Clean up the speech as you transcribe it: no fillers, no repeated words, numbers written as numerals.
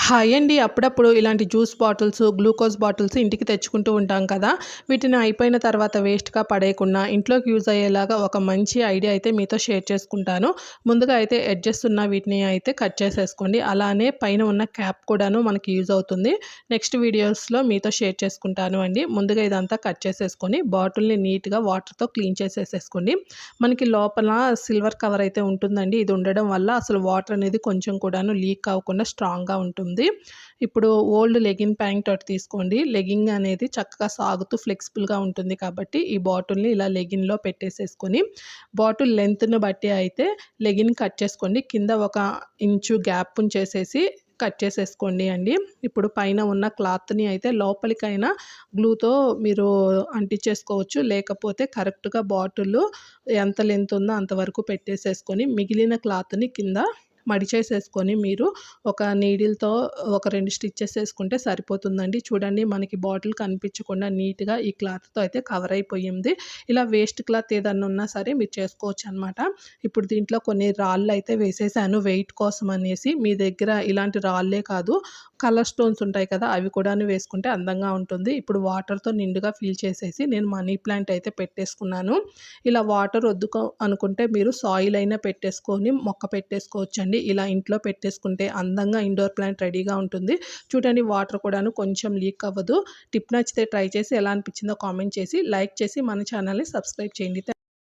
Hi అండి. అప్పుడప్పుడు ఇలాంటి జ్యూస్ బాటిల్స్, గ్లూకోజ్ బాటిల్స్ ఇంటికి తెచ్చుకుంటూ ఉంటాం కదా! వీటిని అయిపోయిన తర్వాత వేస్ట్‌గా పడేయకుండా ఇంట్లోకి యూజ్ అయ్యేలాగా ఒక మంచి ఐడియా అయితే మీతో షేర్ చేసుకుంటాను. ముందుగా అయితే ఎడ్జెస్ ఉన్న వీటిని అయితే కట్ చేసేసుకోండి. అలానే పైన ఉన్న క్యాప్ కూడాను మనకి యూజ్ అవుతుంది. నెక్స్ట్ వీడియోస్‌లో మీతో షేర్ చేసుకుంటాను అండి. ముందుగా ఇదంతా కట్ చేసేసుకొని బాటిల్‌ని నీట్‌గా వాటర్‌తో క్లీన్ చేసేసేసుకోండి. మనకి లోపల సిల్వర్ కవర్ అయితే ఉంటుందండి. ఇది ఉండడం వల్ల అసలు వాటర్ అనేది కొంచెం కూడాను లీక్ అవ్వకుండా స్ట్రాంగ్‌గా ఉంటుంది. ఇప్పుడు ఓల్డ్ లెగిన్ ప్యాంట్ ఒకటి తీసుకోండి. లెగ్గింగ్ అనేది చక్కగా సాగుతూ ఫ్లెక్సిబుల్‌గా ఉంటుంది కాబట్టి ఈ బాటిల్‌ని ఇలా లెగిన్‌లో పెట్టేసేసుకొని బాటిల్ లెంత్‌ని బట్టి అయితే లెగిన్ కట్ చేసుకోండి. కింద ఒక ఇంచు గ్యాప్ ఉంచేసేసి కట్ చేసేసుకోండి అండి. ఇప్పుడు పైన ఉన్న క్లాత్‌ని అయితే లోపలికైనా గ్లూతో మీరు అంటించేసుకోవచ్చు. లేకపోతే కరెక్ట్‌గా బాటిల్ ఎంత లెంత్ ఉందో అంతవరకు పెట్టేసేసుకొని మిగిలిన క్లాత్‌ని కింద మడిచేసేసుకొని మీరు ఒక నీడిల్‌తో ఒక 2 స్టిచెస్ ఏసుకుంటే సరిపోతుందండి. చూడండి మనకి బాటిల్ కనిపించకుండా నీట్‌గా ఈ క్లాత్‌తో అయితే కవర్ అయిపోయింది. ఇలా వేస్ట్ క్లాత్ ఏదన్నా ఉన్నా సరే మీరు చేసుకోవచ్చనమాట. ఇప్పుడు దీంట్లో కొన్ని రాళ్ళైతే వేసేసాను వెయిట్ కోసం అనేసి. మీ దగ్గర ఇలాంటి రాళ్ళే కాదు కలర్ స్టోన్స్ ఉంటాయి కదా! అవి కూడాను వేసుకుంటే అందంగా ఉంటుంది. ఇప్పుడు వాటర్‌తో నిండుగా ఫిల్ చేసేసి నేను మనీ ప్లాంట్ అయితే పెట్టేసుకున్నాను. ఇలా వాటర్ వద్దుకో అనుకుంటే మీరు సాయిల్ అయినా పెట్టేసుకొని మొక్క పెట్టేసుకోవచ్చండి. ఇలా ఇంట్లో పెట్టేసుకుంటే అందంగా ఇండోర్ ప్లాంట్ రెడీగా ఉంటుంది. చూడండి వాటర్ కూడాను కొంచెం లీక్ అవ్వదు. టిప్ నచ్చితే ట్రై చేసి ఎలా అనిపించిందో కామెంట్ చేసి, లైక్ చేసి మన ఛానల్‌ని సబ్స్క్రైబ్ చేయండి.